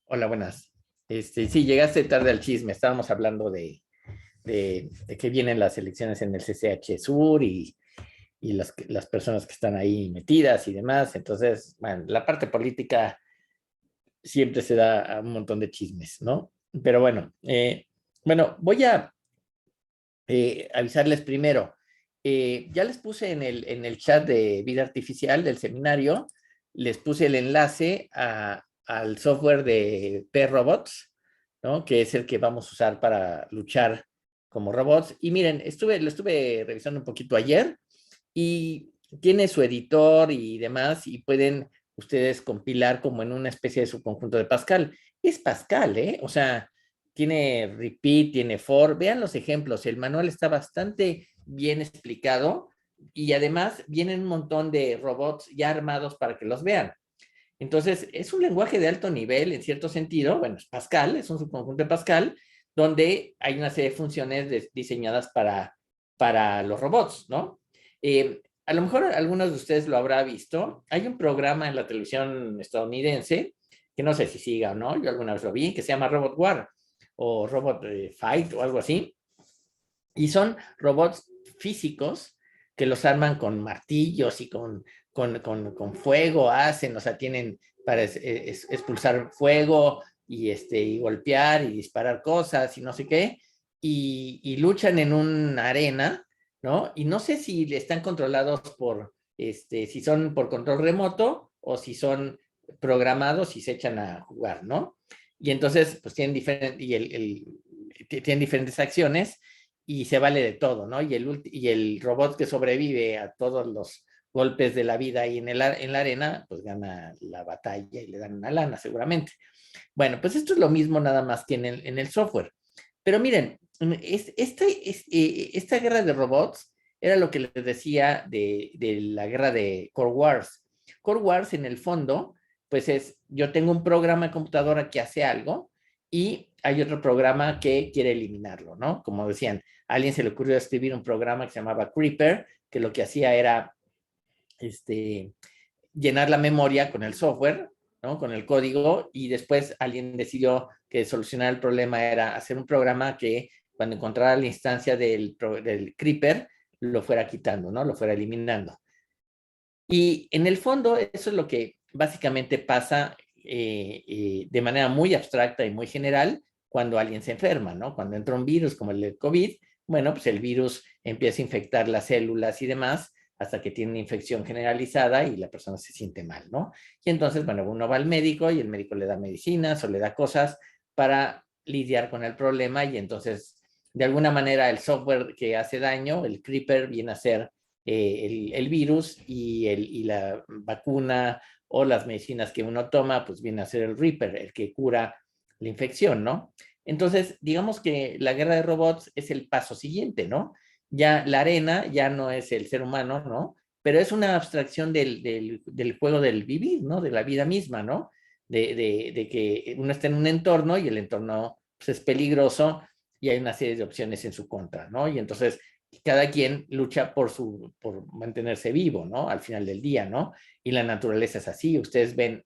Hola, buenas. Sí, llegaste tarde al chisme. Estábamos hablando de que vienen las elecciones en el CCH Sur y las personas que están ahí metidas y demás. Entonces, bueno, la parte política siempre se da a un montón de chismes, ¿no? Pero bueno, voy a avisarles primero. Ya les puse en el chat de vida artificial del seminario, les puse el enlace al software de P-Robots, ¿no? Que es el que vamos a usar para luchar como robots. Y miren, lo estuve revisando un poquito ayer y tiene su editor y demás y pueden ustedes compilar como en una especie de subconjunto de Pascal. Es Pascal, ¿eh? O sea, tiene repeat, tiene for. Vean los ejemplos. El manual está bastante bien explicado y además vienen un montón de robots ya armados para que los vean. Entonces, es un lenguaje de alto nivel en cierto sentido. Bueno, es Pascal, es un subconjunto de Pascal, donde hay una serie de funciones diseñadas para los robots, ¿no? A lo mejor algunos de ustedes lo habrá visto. Hay un programa en la televisión estadounidense, que no sé si siga o no, yo alguna vez lo vi, que se llama Robot War o Robot Fight o algo así. Y son robots físicos que los arman con martillos y con fuego, hacen, o sea, tienen para expulsar fuego y golpear y disparar cosas y no sé qué, y luchan en una arena, ¿no? Y no sé si están controlados si son por control remoto o si son programados y se echan a jugar, ¿no? Y entonces, pues tienen diferentes acciones y se vale de todo, ¿no? Y el robot que sobrevive a todos los golpes de la vida ahí en la arena, pues gana la batalla y le dan una lana seguramente. Bueno, pues esto es lo mismo nada más que en el software. Pero miren, esta guerra de robots era lo que les decía de la guerra de Core Wars. Core Wars en el fondo, pues yo tengo un programa de computadora que hace algo y hay otro programa que quiere eliminarlo, ¿no? Como decían, a alguien se le ocurrió escribir un programa que se llamaba Creeper, que lo que hacía era llenar la memoria con el software, ¿no? Con el código, y después alguien decidió que solucionar el problema era hacer un programa que cuando encontrara la instancia del creeper, lo fuera quitando, ¿no? Lo fuera eliminando. Y en el fondo, eso es lo que básicamente pasa de manera muy abstracta y muy general cuando alguien se enferma, ¿no? Cuando entra un virus como el del COVID, bueno, pues el virus empieza a infectar las células y demás hasta que tiene una infección generalizada y la persona se siente mal, ¿no? Y entonces, bueno, uno va al médico y el médico le da medicinas o le da cosas para lidiar con el problema y entonces, de alguna manera, el software que hace daño, el creeper, viene a ser el virus y la vacuna o las medicinas que uno toma, pues viene a ser el Reaper, el que cura la infección, ¿no? Entonces, digamos que la guerra de robots es el paso siguiente, ¿no? Ya la arena ya no es el ser humano, ¿no? Pero es una abstracción del juego del vivir, ¿no? De la vida misma, ¿no? De que uno está en un entorno y el entorno pues, es peligroso y hay una serie de opciones en su contra, ¿no? Y entonces cada quien lucha por mantenerse vivo, ¿no? Al final del día, ¿no? Y la naturaleza es así. Ustedes ven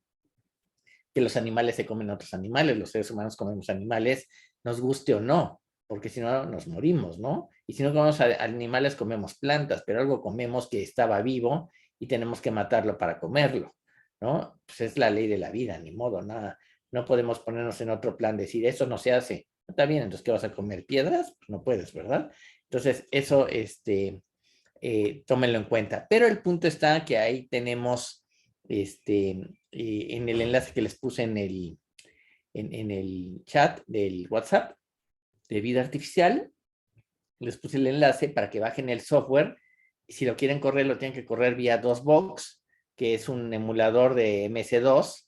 que los animales se comen a otros animales, los seres humanos comemos animales, nos guste o no, porque si no nos morimos, ¿no? Y si no comemos animales, comemos plantas, pero algo comemos que estaba vivo y tenemos que matarlo para comerlo, ¿no? Pues es la ley de la vida, ni modo, nada. No podemos ponernos en otro plan, decir, eso no se hace. Está bien, entonces, ¿qué vas a comer? ¿Piedras? Pues no puedes, ¿verdad? Entonces, eso, tómenlo en cuenta. Pero el punto está que ahí tenemos, en el enlace que les puse en el chat del WhatsApp de vida artificial, les puse el enlace para que bajen el software. Y si lo quieren correr, lo tienen que correr vía DOSBox, que es un emulador de MS2,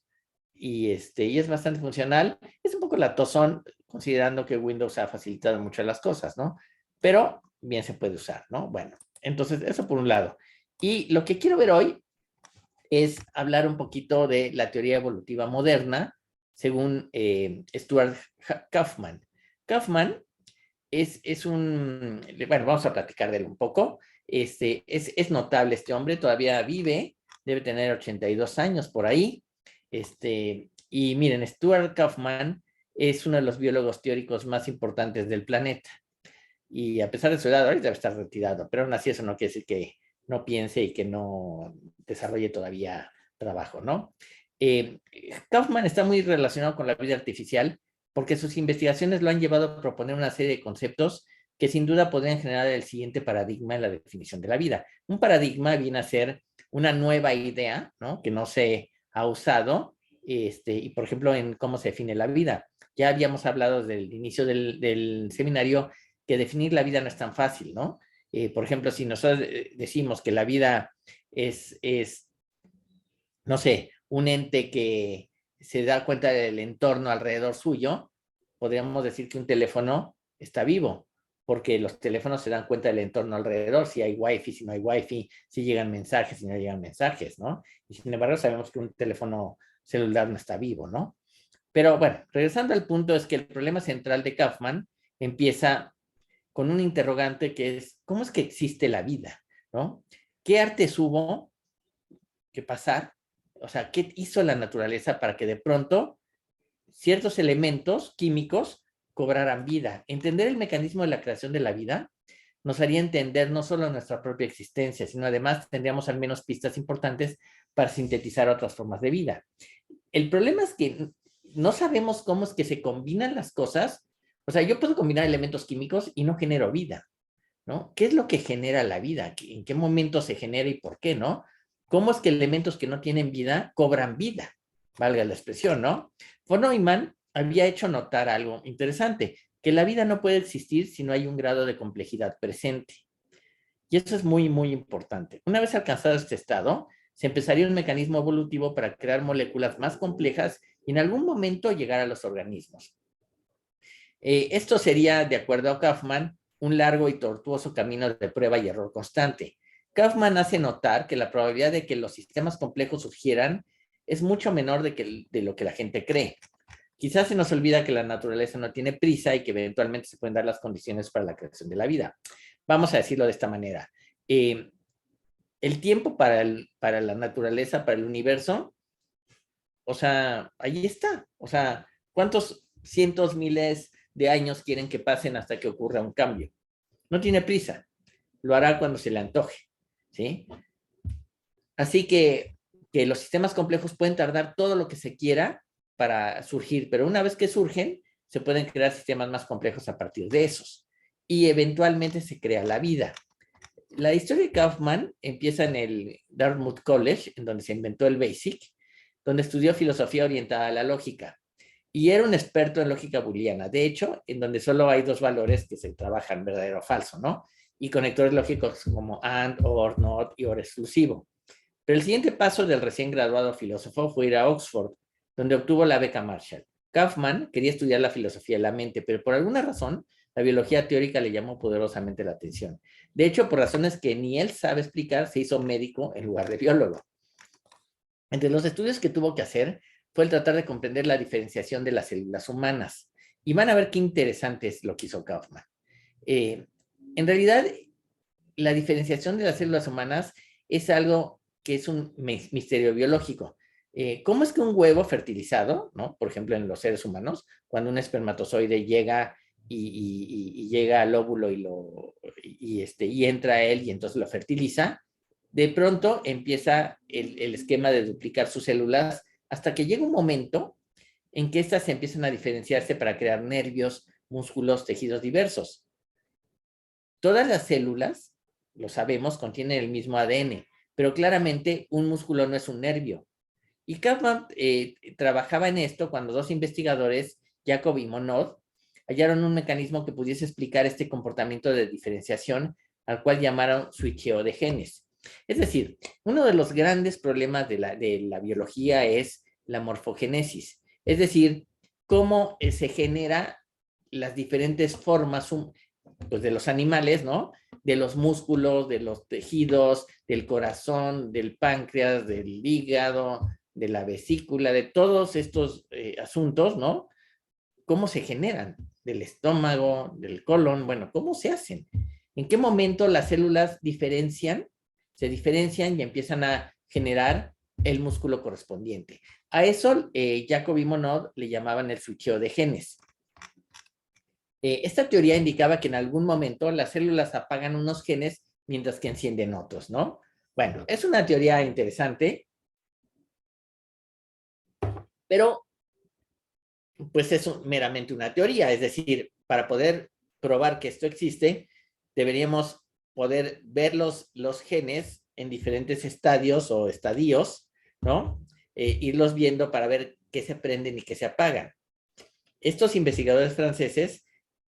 y es bastante funcional. Es un poco latosón, considerando que Windows ha facilitado mucho las cosas, ¿no? Pero bien se puede usar, ¿no? Bueno, entonces eso por un lado. Y lo que quiero ver hoy es hablar un poquito de la teoría evolutiva moderna, según Stuart Kaufman. Kaufman bueno, vamos a platicar de él un poco. Es notable este hombre, todavía vive, debe tener 82 años por ahí. Y miren, Stuart Kauffman es uno de los biólogos teóricos más importantes del planeta. Y a pesar de su edad, ahorita debe estar retirado, pero aún así eso no quiere decir que no piense y que no desarrolle todavía trabajo, ¿no? Kauffman está muy relacionado con la vida artificial porque sus investigaciones lo han llevado a proponer una serie de conceptos que sin duda podrían generar el siguiente paradigma en la definición de la vida. Un paradigma viene a ser una nueva idea, ¿no? Que no se ha usado, y por ejemplo, en cómo se define la vida. Ya habíamos hablado desde el inicio del seminario que definir la vida no es tan fácil, ¿no? Por ejemplo, si nosotros decimos que la vida es, no sé, un ente que se da cuenta del entorno alrededor suyo, podríamos decir que un teléfono está vivo, porque los teléfonos se dan cuenta del entorno alrededor, si hay wifi, si no hay wifi, si llegan mensajes, si no llegan mensajes, ¿no? Y sin embargo sabemos que un teléfono celular no está vivo, ¿no? Pero bueno, regresando al punto, es que el problema central de Kauffman empieza con un interrogante que es, ¿cómo es que existe la vida? ¿No? ¿Qué artes hubo que pasar? O sea, ¿qué hizo la naturaleza para que de pronto ciertos elementos químicos cobraran vida? Entender el mecanismo de la creación de la vida nos haría entender no solo nuestra propia existencia, sino además tendríamos al menos pistas importantes para sintetizar otras formas de vida. El problema es que no sabemos cómo es que se combinan las cosas. O sea, yo puedo combinar elementos químicos y no genero vida, ¿no? ¿Qué es lo que genera la vida? ¿En qué momento se genera y por qué, no? ¿Cómo es que elementos que no tienen vida cobran vida? Valga la expresión, ¿no? Von Neumann había hecho notar algo interesante, que la vida no puede existir si no hay un grado de complejidad presente. Y eso es muy, muy importante. Una vez alcanzado este estado, se empezaría un mecanismo evolutivo para crear moléculas más complejas y en algún momento llegar a los organismos. Esto sería, de acuerdo a Kauffman, un largo y tortuoso camino de prueba y error constante. Kauffman hace notar que la probabilidad de que los sistemas complejos surgieran es mucho menor de lo que la gente cree. Quizás se nos olvida que la naturaleza no tiene prisa y que eventualmente se pueden dar las condiciones para la creación de la vida. Vamos a decirlo de esta manera. El tiempo para la naturaleza, para el universo, o sea, ahí está. O sea, ¿cuántos cientos, miles de años quieren que pasen hasta que ocurra un cambio? No tiene prisa. Lo hará cuando se le antoje, ¿sí? Así que los sistemas complejos pueden tardar todo lo que se quiera para surgir, pero una vez que surgen, se pueden crear sistemas más complejos a partir de esos. Y eventualmente se crea la vida. La historia de Kauffman empieza en el Dartmouth College, en donde se inventó el BASIC, donde estudió filosofía orientada a la lógica. Y era un experto en lógica booleana. De hecho, en donde solo hay dos valores que se trabajan, verdadero o falso, ¿no? Y conectores lógicos como AND, OR, NOT y OR exclusivo. Pero el siguiente paso del recién graduado filósofo fue ir a Oxford, donde obtuvo la beca Marshall. Kauffman quería estudiar la filosofía de la mente, pero por alguna razón, la biología teórica le llamó poderosamente la atención. De hecho, por razones que ni él sabe explicar, se hizo médico en lugar de biólogo. Entre los estudios que tuvo que hacer fue el tratar de comprender la diferenciación de las células humanas. Y van a ver qué interesante es lo que hizo Kauffman. En realidad, la diferenciación de las células humanas es algo que es un misterio biológico. ¿Cómo es que un huevo fertilizado, ¿no? Por ejemplo, en los seres humanos, cuando un espermatozoide llega y llega al óvulo y entra a él y entonces lo fertiliza, de pronto empieza el esquema de duplicar sus células hasta que llega un momento en que éstas empiezan a diferenciarse para crear nervios, músculos, tejidos diversos. Todas las células, lo sabemos, contienen el mismo ADN, pero claramente un músculo no es un nervio. Y Kauffman trabajaba en esto cuando dos investigadores, Jacob y Monod, hallaron un mecanismo que pudiese explicar este comportamiento de diferenciación, al cual llamaron switcheo de genes. Es decir, uno de los grandes problemas de la biología es la morfogénesis, es decir, cómo se genera las diferentes formas pues, de los animales, ¿no? De los músculos, de los tejidos, del corazón, del páncreas, del hígado, de la vesícula, de todos estos asuntos, ¿no? ¿Cómo se generan? Del estómago, del colon, bueno, ¿cómo se hacen? ¿En qué momento las células se diferencian y empiezan a generar el músculo correspondiente. A eso Jacob y Monod le llamaban el switcheo de genes. Esta teoría indicaba que en algún momento las células apagan unos genes mientras que encienden otros, ¿no? Bueno, es una teoría interesante, pero pues es meramente una teoría, es decir, para poder probar que esto existe, deberíamos poder ver los genes en diferentes estadios o estadios, ¿no? Irlos viendo para ver qué se prenden y qué se apagan. Estos investigadores franceses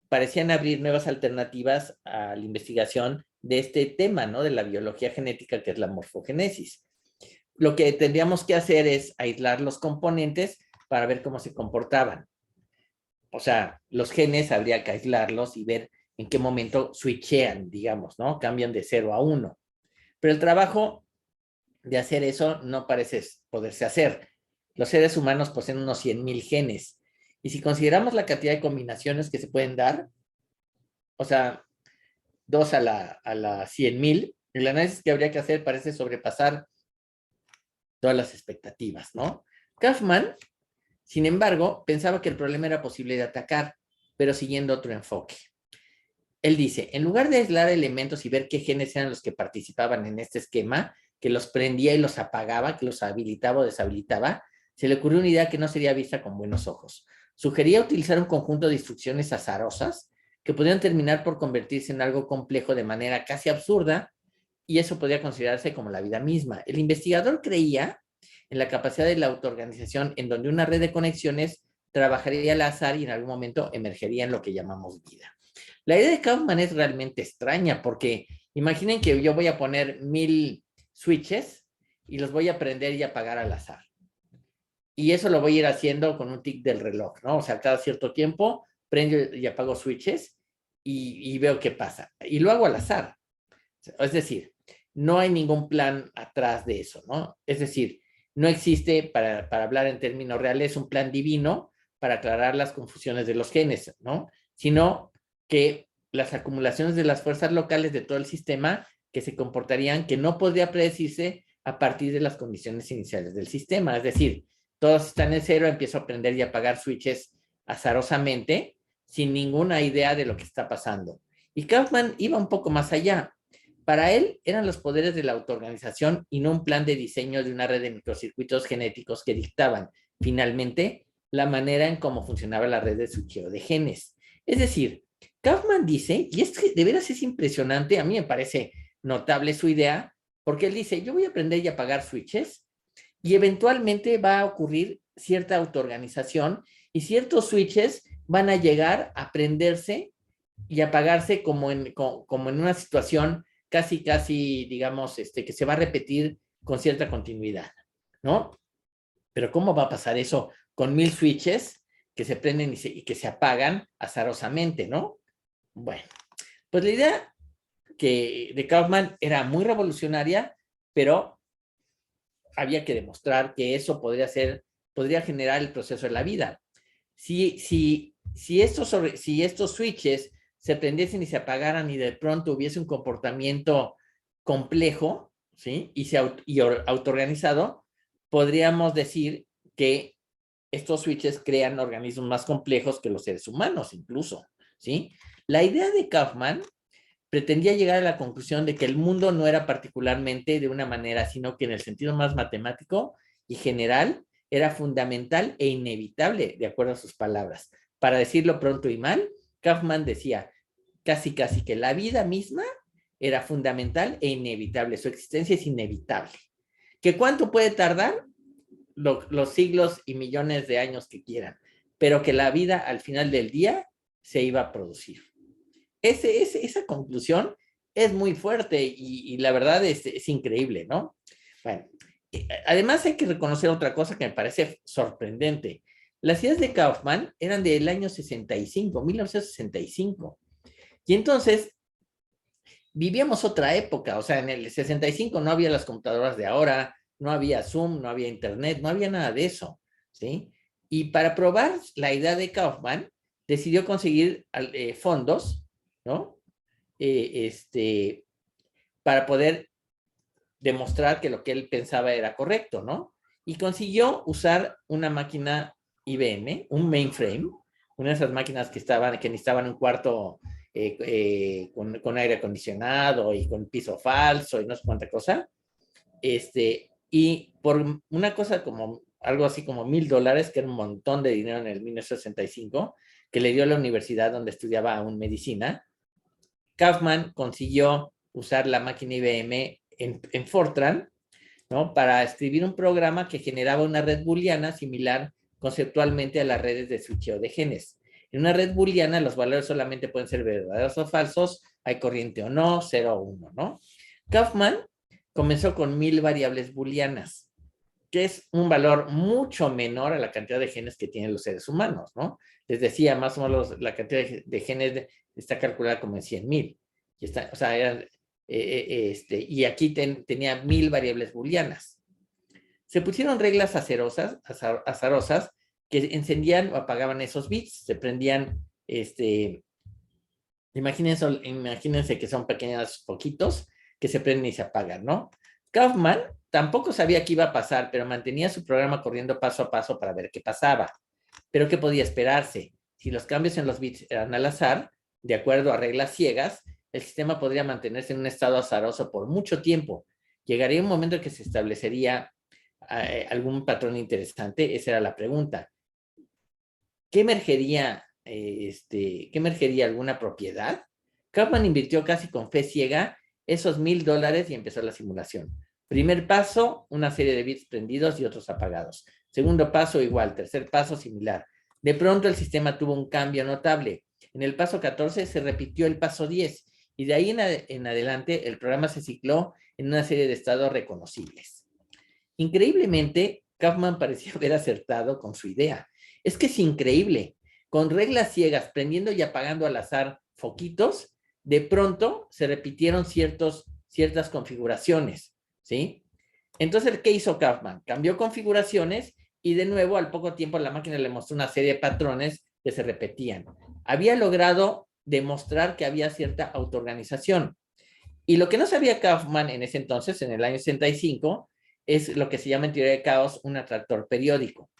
parecían abrir nuevas alternativas a la investigación de este tema, ¿no? De la biología genética, que es la morfogénesis. Lo que tendríamos que hacer es aislar los componentes para ver cómo se comportaban. O sea, los genes habría que aislarlos y ver en qué momento switchean, digamos, ¿no? Cambian de 0 a 1. Pero el trabajo de hacer eso no parece poderse hacer. Los seres humanos poseen unos 100,000 genes. Y si consideramos la cantidad de combinaciones que se pueden dar, o sea, 2 a la 100,000, el análisis que habría que hacer parece sobrepasar todas las expectativas, ¿no? Kaufman, sin embargo, pensaba que el problema era posible de atacar, pero siguiendo otro enfoque. Él dice, en lugar de aislar elementos y ver qué genes eran los que participaban en este esquema, que los prendía y los apagaba, que los habilitaba o deshabilitaba, se le ocurrió una idea que no sería vista con buenos ojos. Sugería utilizar un conjunto de instrucciones azarosas que podían terminar por convertirse en algo complejo de manera casi absurda, y eso podría considerarse como la vida misma. El investigador creía en la capacidad de la autoorganización, en donde una red de conexiones trabajaría al azar y en algún momento emergería en lo que llamamos vida. La idea de Kaufman es realmente extraña, porque imaginen que yo voy a poner 1000 switches y los voy a prender y apagar al azar. Y eso lo voy a ir haciendo con un tic del reloj, ¿no? O sea, cada cierto tiempo prendo y apago switches y veo qué pasa. Y lo hago al azar. Es decir, no hay ningún plan atrás de eso, ¿no? Es decir, no existe, para hablar en términos reales, un plan divino para aclarar las confusiones de los genes, ¿no? Sino que las acumulaciones de las fuerzas locales de todo el sistema que se comportarían, que no podría predecirse a partir de las condiciones iniciales del sistema. Es decir, todos están en cero, empiezo a prender y apagar switches azarosamente, sin ninguna idea de lo que está pasando. Y Kaufman iba un poco más allá. Para él eran los poderes de la autoorganización y no un plan de diseño de una red de microcircuitos genéticos que dictaban, finalmente, la manera en cómo funcionaba la red de switcheo de genes. Es decir, Kaufman dice, y es que de veras es impresionante, a mí me parece notable su idea, porque él dice, yo voy a aprender y apagar switches y eventualmente va a ocurrir cierta autoorganización y ciertos switches van a llegar a prenderse y apagarse como en una situación casi, digamos, que se va a repetir con cierta continuidad, ¿no? Pero ¿cómo va a pasar eso con 1000 switches que se prenden y que se apagan azarosamente, ¿no? Bueno, pues la idea de Kaufman era muy revolucionaria, pero había que demostrar que eso podría generar el proceso de la vida. Si estos switches se prendiesen y se apagaran y de pronto hubiese un comportamiento complejo, ¿sí? Y autoorganizado, podríamos decir que estos switches crean organismos más complejos que los seres humanos, incluso, ¿sí? La idea de Kaufman pretendía llegar a la conclusión de que el mundo no era particularmente de una manera, sino que en el sentido más matemático y general era fundamental e inevitable, de acuerdo a sus palabras. Para decirlo pronto y mal, Kaufman decía casi que la vida misma era fundamental e inevitable, su existencia es inevitable. ¿Que cuánto puede tardar? Los siglos y millones de años que quieran, pero que la vida al final del día se iba a producir. Esa conclusión es muy fuerte y la verdad es increíble, ¿no? Bueno, además hay que reconocer otra cosa que me parece sorprendente. Las ideas de Kaufman eran del año 65, 1965. Y entonces vivíamos otra época, o sea, en el 65 no había las computadoras de ahora, no había Zoom, no había Internet, no había nada de eso, ¿sí? Y para probar la idea de Kaufman, decidió conseguir fondos, ¿no? Para poder demostrar que lo que él pensaba era correcto, ¿no? Y consiguió usar una máquina IBM, un mainframe, una de esas máquinas que necesitaban un cuarto con aire acondicionado y con piso falso y no sé cuánta cosa. Y por una cosa como algo así como $1,000, que era un montón de dinero en el 1965, que le dio a la universidad donde estudiaba aún medicina, Kaufman consiguió usar la máquina IBM en Fortran, ¿no? Para escribir un programa que generaba una red booleana similar conceptualmente a las redes de switcheo de genes. En una red booleana los valores solamente pueden ser verdaderos o falsos, hay corriente o no, 0 o 1, ¿no? Kaufman comenzó con 1,000 variables booleanas, que es un valor mucho menor a la cantidad de genes que tienen los seres humanos, ¿no? Les decía, más o menos la cantidad de genes está calculada como en 100,000. O sea, y aquí tenía 1,000 variables booleanas. Se pusieron reglas azarosas que encendían o apagaban esos bits, se prendían, imagínense que son pequeños foquitos que se prenden y se apagan, ¿no? Kaufman tampoco sabía qué iba a pasar, pero mantenía su programa corriendo paso a paso para ver qué pasaba. Pero ¿qué podía esperarse? Si los cambios en los bits eran al azar, de acuerdo a reglas ciegas, el sistema podría mantenerse en un estado azaroso por mucho tiempo. Llegaría un momento en que se establecería algún patrón interesante. Esa era la pregunta. ¿Qué emergería, alguna propiedad? Kaufman invirtió casi con fe ciega esos $1,000 y empezó la simulación. Primer paso, una serie de bits prendidos y otros apagados. Segundo paso, igual. Tercer paso, similar. De pronto el sistema tuvo un cambio notable. En el paso 14 se repitió el paso 10 y de ahí en adelante el programa se cicló en una serie de estados reconocibles. Increíblemente, Kaufman parecía haber acertado con su idea. Es que es increíble. Con reglas ciegas, prendiendo y apagando al azar foquitos, de pronto se repitieron ciertas configuraciones, ¿sí? Entonces, ¿qué hizo Kaufman? Cambió configuraciones y de nuevo, al poco tiempo, la máquina le mostró una serie de patrones que se repetían. Había logrado demostrar que había cierta autoorganización. Y lo que no sabía Kaufman en ese entonces, en el año 65, es lo que se llama en teoría de caos un atractor periódico.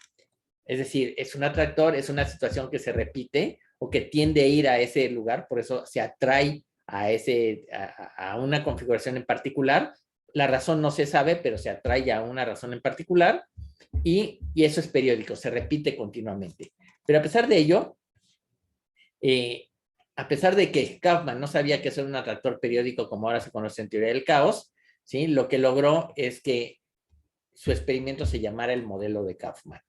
Es decir, es un atractor, es una situación que se repite o que tiende a ir a ese lugar, por eso se atrae a una configuración en particular. La razón no se sabe, pero se atrae a una razón en particular y eso es periódico, se repite continuamente. Pero a pesar de ello, a pesar de que Kaufman no sabía que eso era un atractor periódico como ahora se conoce en teoría del caos, ¿sí? Lo que logró es que su experimento se llamara el modelo de Kaufman,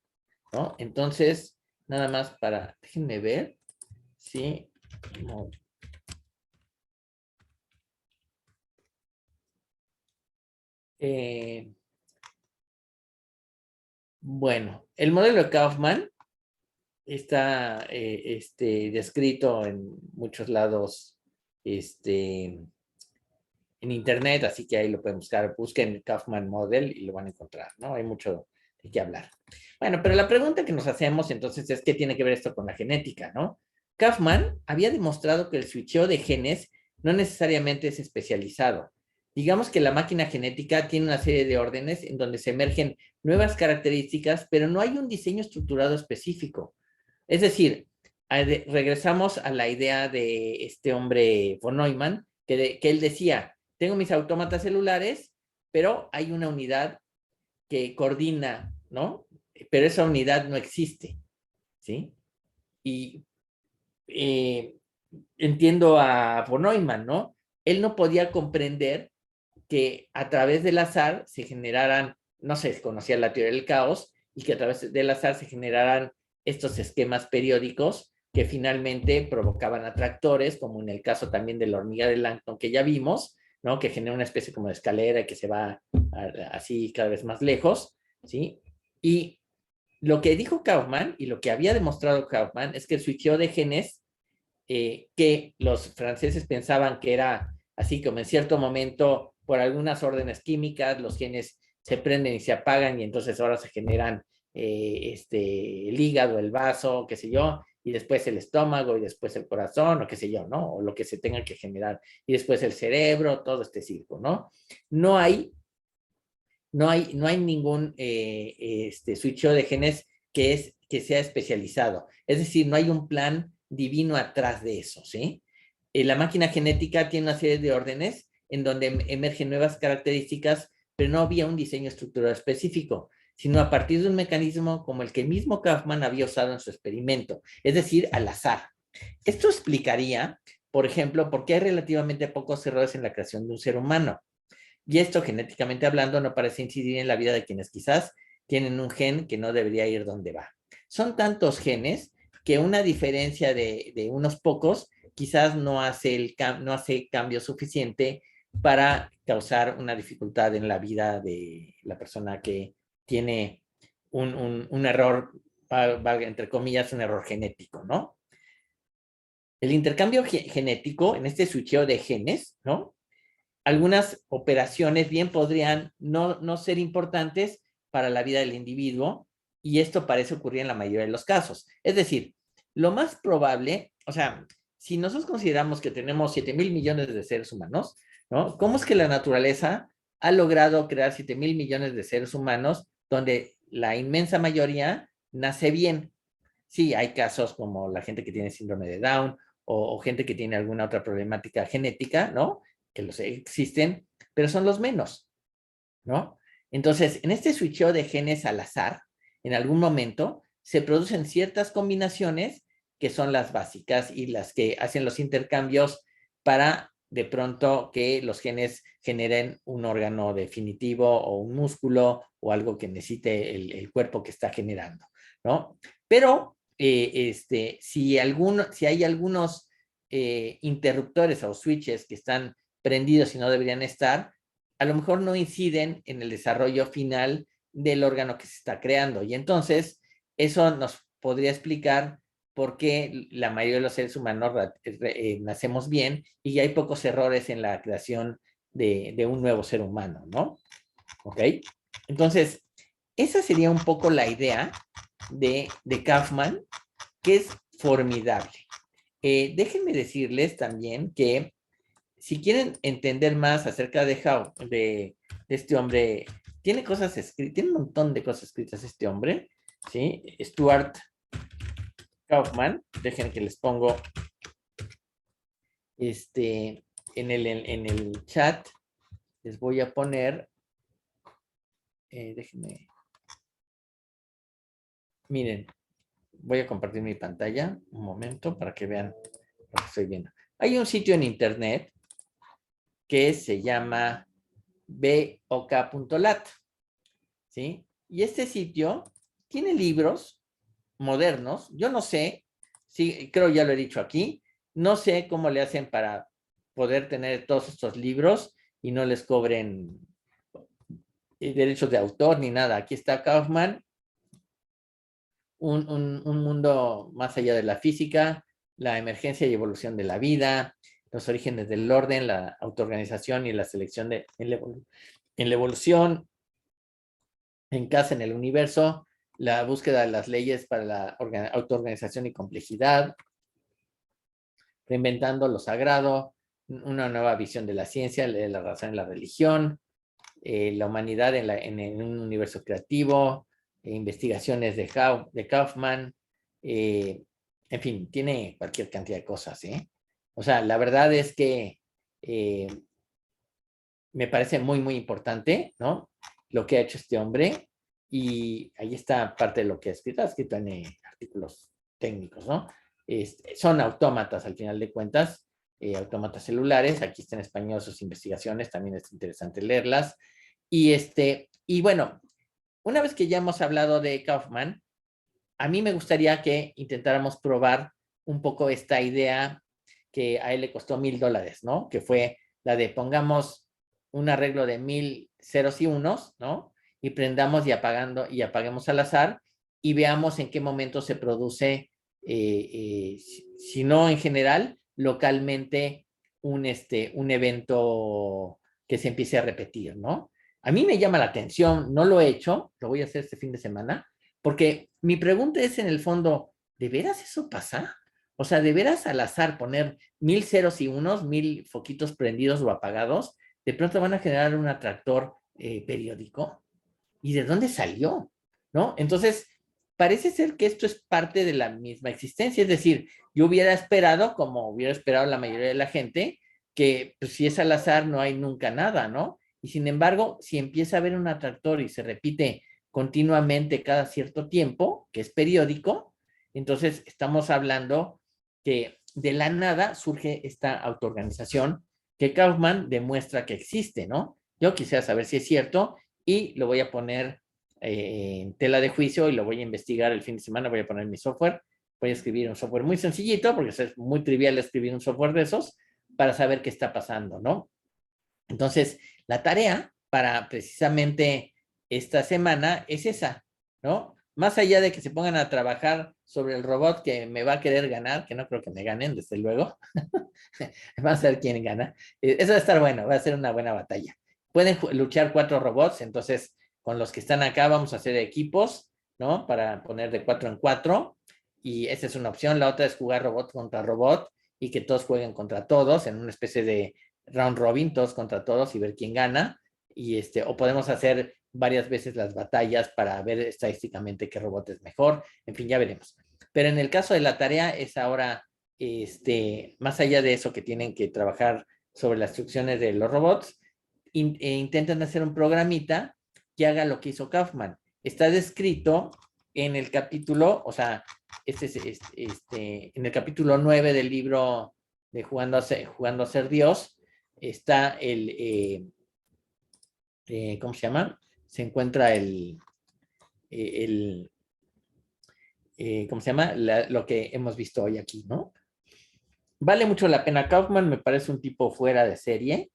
¿no? Entonces, nada más déjenme ver, ¿sí? No. Bueno, el modelo de Kaufman está descrito en muchos lados en internet, así que ahí lo pueden buscar. Busquen Kaufman Model y lo van a encontrar, ¿no? Hay mucho de qué hablar. Bueno, pero la pregunta que nos hacemos entonces es ¿qué tiene que ver esto con la genética, no? Kaufman había demostrado que el switcheo de genes no necesariamente es especializado. Digamos que la máquina genética tiene una serie de órdenes en donde se emergen nuevas características, pero no hay un diseño estructurado específico. Es decir, regresamos a la idea de este hombre von Neumann, que él decía, tengo mis autómatas celulares, pero hay una unidad que coordina, ¿no? Pero esa unidad no existe, ¿sí? Y entiendo a von Neumann, ¿no? Él no podía comprender que a través del azar se generaran, no sé, conocía la teoría del caos, y que a través del azar se generaran estos esquemas periódicos que finalmente provocaban atractores, como en el caso también de la hormiga de Langton que ya vimos, ¿no? Que genera una especie como de escalera y que se va así cada vez más lejos, ¿sí? Y lo que dijo Kaufman y lo que había demostrado Kaufman es que el switcheo de genes que los franceses pensaban que era así como en cierto momento por algunas órdenes químicas los genes se prenden y se apagan y entonces ahora se generan el hígado, el vaso, qué sé yo, y después el estómago y después el corazón o qué sé yo, ¿no? O lo que se tenga que generar y después el cerebro, todo este circo, ¿no? No hay no hay ningún switcheo de genes que sea especializado. Es decir, no hay un plan divino atrás de eso, ¿sí? La máquina genética tiene una serie de órdenes en donde emergen nuevas características, pero no había un diseño estructural específico, sino a partir de un mecanismo como el que mismo Kaufman había usado en su experimento, es decir, al azar. Esto explicaría, por ejemplo, por qué hay relativamente pocos errores en la creación de un ser humano. Y esto, genéticamente hablando, no parece incidir en la vida de quienes quizás tienen un gen que no debería ir donde va. Son tantos genes que una diferencia de unos pocos quizás no hace cambio suficiente para causar una dificultad en la vida de la persona que tiene un error, valga entre comillas, un error genético, ¿no? El intercambio genético, en este switcheo de genes, ¿no? Algunas operaciones bien podrían no ser importantes para la vida del individuo, y esto parece ocurrir en la mayoría de los casos. Es decir, lo más probable, o sea, si nosotros consideramos que tenemos 7,000 millones de seres humanos, ¿no? ¿Cómo es que la naturaleza ha logrado crear 7,000 millones de seres humanos donde la inmensa mayoría nace bien? Sí, hay casos como la gente que tiene síndrome de Down o gente que tiene alguna otra problemática genética, ¿no? Que los existen, pero son los menos, ¿no? Entonces, en este switcheo de genes al azar, en algún momento se producen ciertas combinaciones que son las básicas y las que hacen los intercambios para de pronto que los genes generen un órgano definitivo o un músculo o algo que necesite el cuerpo que está generando, ¿no? Pero si hay algunos interruptores o switches que están prendidos y no deberían estar, a lo mejor no inciden en el desarrollo final del órgano que se está creando. Y entonces, eso nos podría explicar por qué la mayoría de los seres humanos nacemos bien y hay pocos errores en la creación de un nuevo ser humano, ¿no? ¿Ok? Entonces, esa sería un poco la idea de Kaufman, que es formidable. Déjenme decirles también que si quieren entender más acerca de este hombre, tiene cosas escritas, tiene un montón de cosas escritas este hombre, ¿sí? Stuart Kaufman, dejen que les pongo en el chat, les voy a poner, déjenme, miren, voy a compartir mi pantalla un momento para que vean lo que estoy viendo. Hay un sitio en internet que se llama bok.lat, ¿sí? Y este sitio tiene libros modernos. Yo no sé, sí, creo ya lo he dicho aquí, no sé cómo le hacen para poder tener todos estos libros y no les cobren derechos de autor ni nada. Aquí está Kaufman, un mundo más allá de la física, la emergencia y evolución de la vida, los orígenes del orden, la autoorganización y la selección en la evolución, en casa, en el universo, la búsqueda de las leyes para la autoorganización y complejidad, reinventando lo sagrado, una nueva visión de la ciencia, de la razón y la religión, la humanidad en un universo creativo, investigaciones de Kaufman, en fin, tiene cualquier cantidad de cosas, ¿eh? O sea, la verdad es que eh, me parece muy, muy importante, ¿no? Lo que ha hecho este hombre, y ahí está parte de lo que ha escrito en artículos técnicos, ¿no? Son autómatas al final de cuentas, autómatas celulares. Aquí está en español sus investigaciones, también es interesante leerlas. Y bueno, una vez que ya hemos hablado de Kaufman, a mí me gustaría que intentáramos probar un poco esta idea que a él le costó $1,000, ¿no? Que fue la de pongamos un arreglo de 1,000 ceros y unos, ¿no? Y prendamos y apaguemos al azar y veamos en qué momento se produce, si no en general, localmente un evento que se empiece a repetir, ¿no? A mí me llama la atención, no lo he hecho, lo voy a hacer este fin de semana, porque mi pregunta es en el fondo, ¿de veras eso pasa? O sea, ¿de veras al azar poner 1,000 ceros y unos, 1,000 foquitos prendidos o apagados, de pronto van a generar un atractor periódico? ¿y de dónde salió? ¿No? Entonces, parece ser que esto es parte de la misma existencia, es decir, yo hubiera esperado, como hubiera esperado la mayoría de la gente, que pues, si es al azar no hay nunca nada, ¿no? Y sin embargo, si empieza a haber un atractor y se repite continuamente cada cierto tiempo, que es periódico, entonces estamos hablando que de la nada surge esta autoorganización que Kaufman demuestra que existe, ¿no? Yo quisiera saber si es cierto y lo voy a poner en tela de juicio y lo voy a investigar el fin de semana, voy a poner mi software, voy a escribir un software muy sencillito, porque es muy trivial escribir un software de esos, para saber qué está pasando, ¿no? Entonces, la tarea para precisamente esta semana es esa, ¿no? Más allá de que se pongan a trabajar sobre el robot que me va a querer ganar, que no creo que me ganen, desde luego, vamos a ver quién gana. Eso va a estar bueno, va a ser una buena batalla. Pueden luchar 4 robots, entonces con los que están acá vamos a hacer equipos, ¿no? Para poner de 4 en 4, y esa es una opción. La otra es jugar robot contra robot y que todos jueguen contra todos en una especie de round robin, todos contra todos y ver quién gana. Y o podemos hacer varias veces las batallas para ver estadísticamente qué robot es mejor. En fin, ya veremos. Pero en el caso de la tarea es ahora, más allá de eso que tienen que trabajar sobre las instrucciones de los robots, intentan hacer un programita que haga lo que hizo Kaufman. Está descrito en el capítulo, o sea, en el capítulo 9 del libro de Jugando a ser Dios, está ¿cómo se llama? Se encuentra el ¿cómo se llama? Lo que hemos visto hoy aquí, ¿no? Vale mucho la pena. Kaufman me parece un tipo fuera de serie.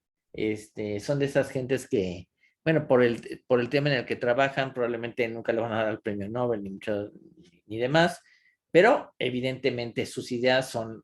Son de esas gentes que, bueno, por el tema en el que trabajan, probablemente nunca le van a dar el premio Nobel, ni mucho, ni demás, pero evidentemente sus ideas son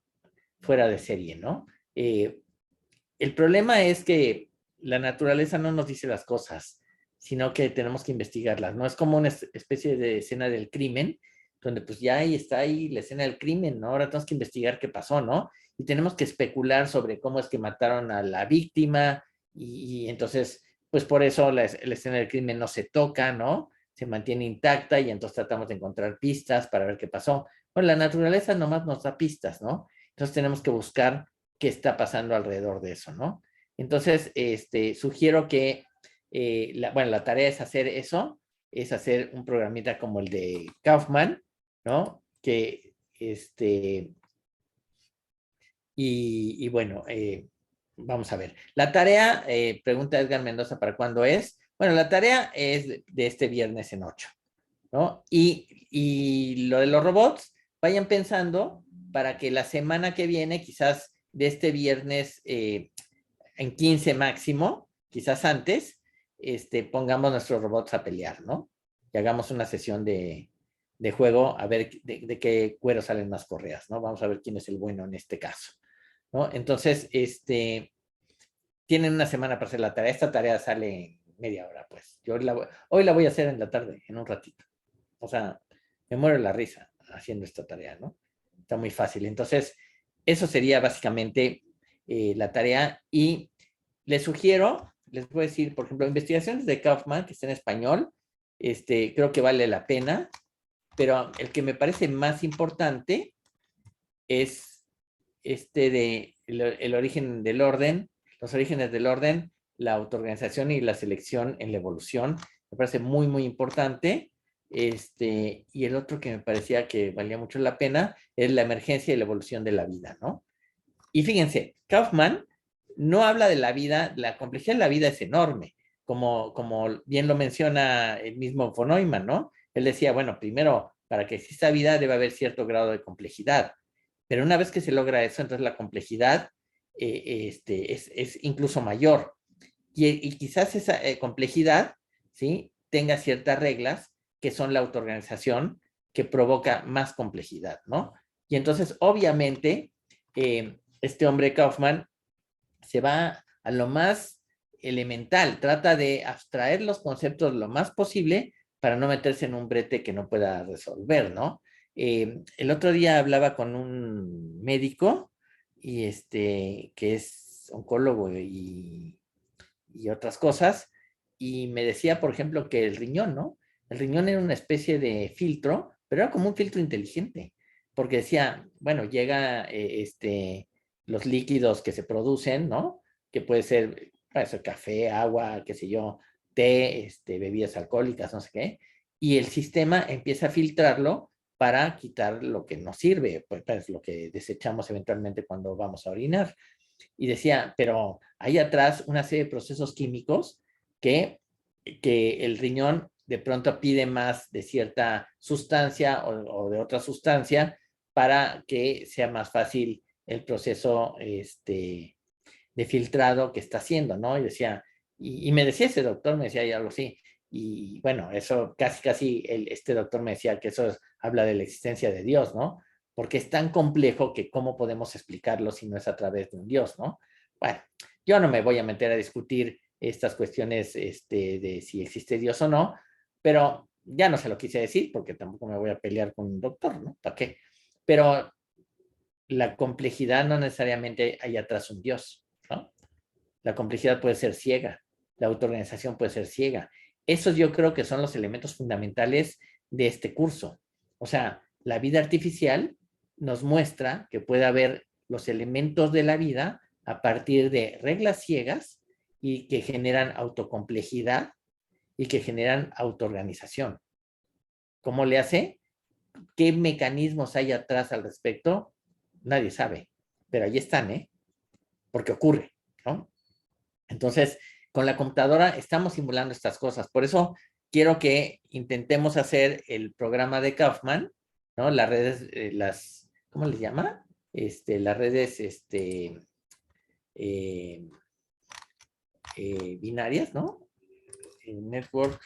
fuera de serie, ¿no? El problema es que la naturaleza no nos dice las cosas, sino que tenemos que investigarlas, ¿no? Es como una especie de escena del crimen, donde pues ya ahí está ahí la escena del crimen, ¿no? Ahora tenemos que investigar qué pasó, ¿no? Y tenemos que especular sobre cómo es que mataron a la víctima y entonces, pues por eso la escena del crimen no se toca, ¿no? Se mantiene intacta y entonces tratamos de encontrar pistas para ver qué pasó. Bueno, la naturaleza nomás nos da pistas, ¿no? Entonces tenemos que buscar qué está pasando alrededor de eso, ¿no? Entonces, sugiero que, bueno, la tarea es hacer eso, es hacer un programita como el de Kaufman, ¿no? Y bueno, vamos a ver. La tarea, pregunta Edgar Mendoza, ¿para cuándo es? Bueno, la tarea es de este viernes en 8, ¿no? Y lo de los robots, vayan pensando para que la semana que viene, quizás de este viernes en 15 máximo, quizás antes, pongamos nuestros robots a pelear, ¿no? Y hagamos una sesión de juego a ver de qué cuero salen más correas, ¿no? Vamos a ver quién es el bueno en este caso, ¿no? Entonces, tienen una semana para hacer la tarea. Esta tarea sale en media hora, pues. Hoy la voy a hacer en la tarde, en un ratito. O sea, me muero la risa haciendo esta tarea, ¿no? Está muy fácil. Entonces, eso sería básicamente la tarea. Y les sugiero, les voy a decir, por ejemplo, investigaciones de Kaufman, que está en español, creo que vale la pena, pero el que me parece más importante es de el origen del orden, los orígenes del orden, la autoorganización y la selección en la evolución. Me parece muy, muy importante. Y el otro que me parecía que valía mucho la pena es la emergencia y la evolución de la vida, ¿no? Y fíjense, Kaufman no habla de la vida, la complejidad de la vida es enorme, como bien lo menciona el mismo von Neumann, ¿no? Él decía, bueno, primero, para que exista vida debe haber cierto grado de complejidad, pero una vez que se logra eso, entonces la complejidad es incluso mayor. Y quizás esa complejidad, ¿sí? Tenga ciertas reglas que son la autoorganización que provoca más complejidad, ¿no? Y entonces, obviamente, este hombre Kaufman se va a lo más elemental, trata de abstraer los conceptos lo más posible para no meterse en un brete que no pueda resolver, ¿no? El otro día hablaba con un médico que es oncólogo y otras cosas, y me decía, por ejemplo, que el riñón, ¿no? El riñón era una especie de filtro, pero era como un filtro inteligente, porque decía, bueno, llega los líquidos que se producen, ¿no? Que puede ser café, agua, qué sé yo, té, bebidas alcohólicas, no sé qué, y el sistema empieza a filtrarlo para quitar lo que nos sirve, pues lo que desechamos eventualmente cuando vamos a orinar. Y decía, pero hay atrás una serie de procesos químicos que, que el riñón de pronto pide más de cierta sustancia o de otra sustancia para que sea más fácil el proceso de filtrado que está haciendo, ¿no? Y decía, y me decía ese doctor, me decía algo así, y bueno, eso casi este doctor me decía que eso habla de la existencia de Dios, ¿no? Porque es tan complejo que cómo podemos explicarlo si no es a través de un Dios, ¿no? Bueno, yo no me voy a meter a discutir estas cuestiones de si existe Dios o no, pero ya no se lo quise decir porque tampoco me voy a pelear con un doctor, ¿no? ¿Para qué? Pero la complejidad no necesariamente hay atrás un Dios, ¿no? La complejidad puede ser ciega, la autoorganización puede ser ciega. Esos yo creo que son los elementos fundamentales de este curso. O sea, la vida artificial nos muestra que puede haber los elementos de la vida a partir de reglas ciegas y que generan autocomplejidad y que generan autoorganización. ¿Cómo le hace? ¿Qué mecanismos hay atrás al respecto? Nadie sabe, pero ahí están, ¿eh? Porque ocurre, ¿no? Entonces, con la computadora estamos simulando estas cosas. Por eso quiero que intentemos hacer el programa de Kaufman, ¿no? Las redes, ¿cómo les llama? Las redes, eh, binarias, ¿no? Network,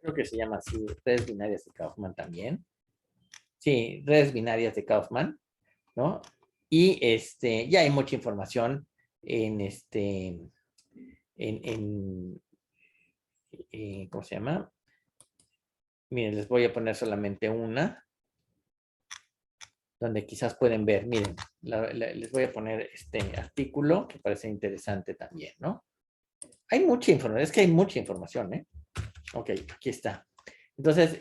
creo que se llama así, redes binarias de Kaufman también. Sí, redes binarias de Kaufman, ¿no? Y ya hay mucha información en en ¿cómo se llama? Miren, les voy a poner solamente una, donde quizás pueden ver, miren, les voy a poner este artículo que parece interesante también, ¿no? Hay mucha información, es que hay mucha información, ¿eh? Ok, aquí está. Entonces,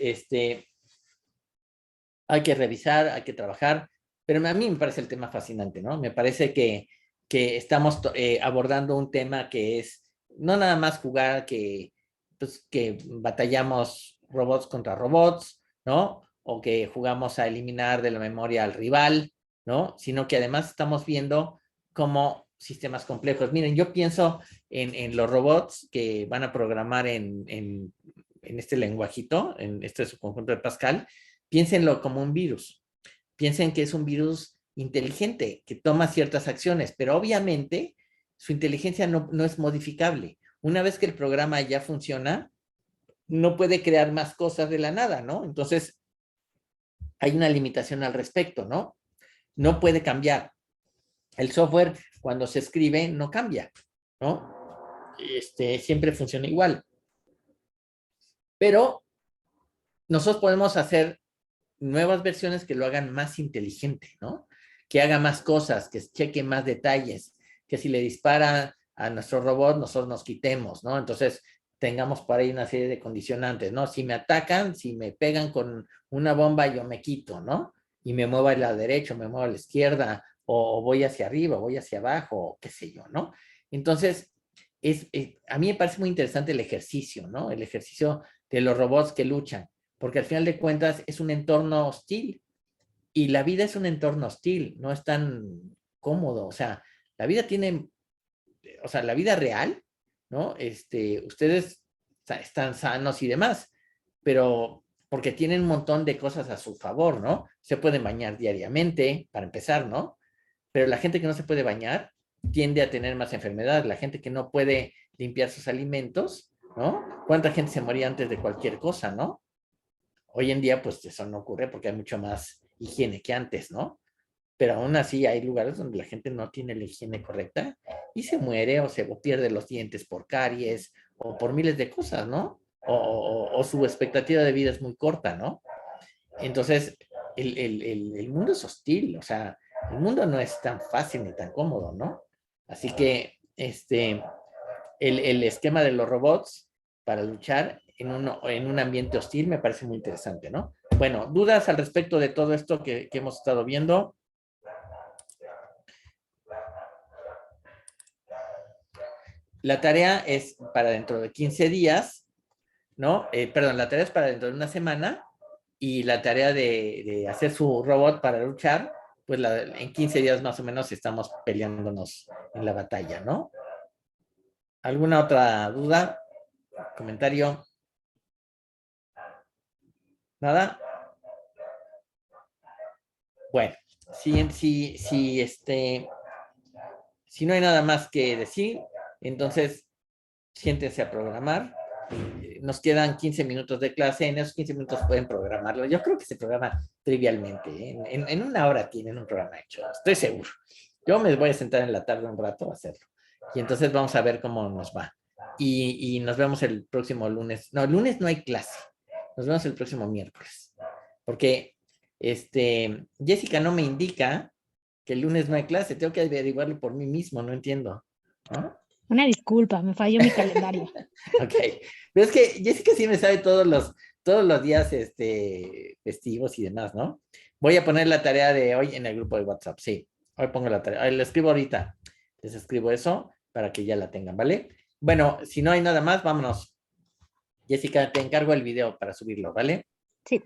hay que revisar, hay que trabajar, pero a mí me parece el tema fascinante, ¿no? Me parece que estamos abordando un tema que es no nada más jugar pues, que batallamos robots contra robots, ¿no? O que jugamos a eliminar de la memoria al rival, ¿no? Sino que además estamos viendo cómo sistemas complejos. Miren, yo pienso en los robots que van a programar en este lenguajito, en este subconjunto de Pascal. Piénsenlo como un virus. Piensen que es un virus inteligente, que toma ciertas acciones, pero obviamente su inteligencia no es modificable. Una vez que el programa ya funciona, no puede crear más cosas de la nada, ¿no? Entonces, hay una limitación al respecto, ¿no? No puede cambiar. El software, cuando se escribe, no cambia, ¿no? Siempre funciona igual. Pero nosotros podemos hacer nuevas versiones que lo hagan más inteligente, ¿no? Que haga más cosas, que cheque más detalles, que si le dispara a nuestro robot, nosotros nos quitemos, ¿no? Entonces, tengamos por ahí una serie de condicionantes, ¿no? Si me atacan, si me pegan con una bomba, yo me quito, ¿no? Y me muevo a la derecha, me muevo a la izquierda, o voy hacia arriba, voy hacia abajo, o qué sé yo, ¿no? Entonces, a mí me parece muy interesante el ejercicio, ¿no? El ejercicio de los robots que luchan, porque al final de cuentas es un entorno hostil y la vida es un entorno hostil, no es tan cómodo, o sea, la vida tiene, o sea, la vida real, ¿no? Ustedes están sanos y demás, pero porque tienen un montón de cosas a su favor, ¿no? Se pueden bañar diariamente, para empezar, ¿no? Pero la gente que no se puede bañar tiende a tener más enfermedades, la gente que no puede limpiar sus alimentos, ¿no? ¿Cuánta gente se moría antes de cualquier cosa, ¿no? Hoy en día, pues eso no ocurre porque hay mucho más higiene que antes, ¿no? Pero aún así hay lugares donde la gente no tiene la higiene correcta y se muere o pierde los dientes por caries o por miles de cosas, ¿no? O su expectativa de vida es muy corta, ¿no? Entonces, el mundo es hostil, o sea, el mundo no es tan fácil ni tan cómodo, ¿no? Así que, el esquema de los robots para luchar en un ambiente hostil me parece muy interesante, ¿no? Bueno, ¿dudas al respecto de todo esto que hemos estado viendo? La tarea es para dentro de 15 días, ¿no? Perdón, la tarea es para dentro de una semana y la tarea de hacer su robot para luchar, pues en 15 días más o menos estamos peleándonos en la batalla, ¿no? ¿Alguna otra duda? ¿Comentario? ¿Nada? Bueno, si no hay nada más que decir, entonces siéntense a programar. Nos quedan 15 minutos de clase, en esos 15 minutos pueden programarlo. Yo creo que se programa trivialmente, ¿eh? En una hora tienen un programa hecho, estoy seguro. Yo me voy a sentar en la tarde un rato a hacerlo. Y entonces vamos a ver cómo nos va. Y nos vemos el próximo lunes. No, el lunes no hay clase. Nos vemos el próximo miércoles. Porque Jessica no me indica que el lunes no hay clase. Tengo que averiguarlo por mí mismo, no entiendo. ¿No? Una disculpa, me falló mi calendario. Ok, pero es que Jessica sí me sabe todos los días festivos y demás, ¿no? Voy a poner la tarea de hoy en el grupo de WhatsApp, sí. Hoy pongo la tarea, la escribo ahorita. Les escribo eso para que ya la tengan, ¿vale? Bueno, si no hay nada más, vámonos. Jessica, te encargo el video para subirlo, ¿vale? Sí.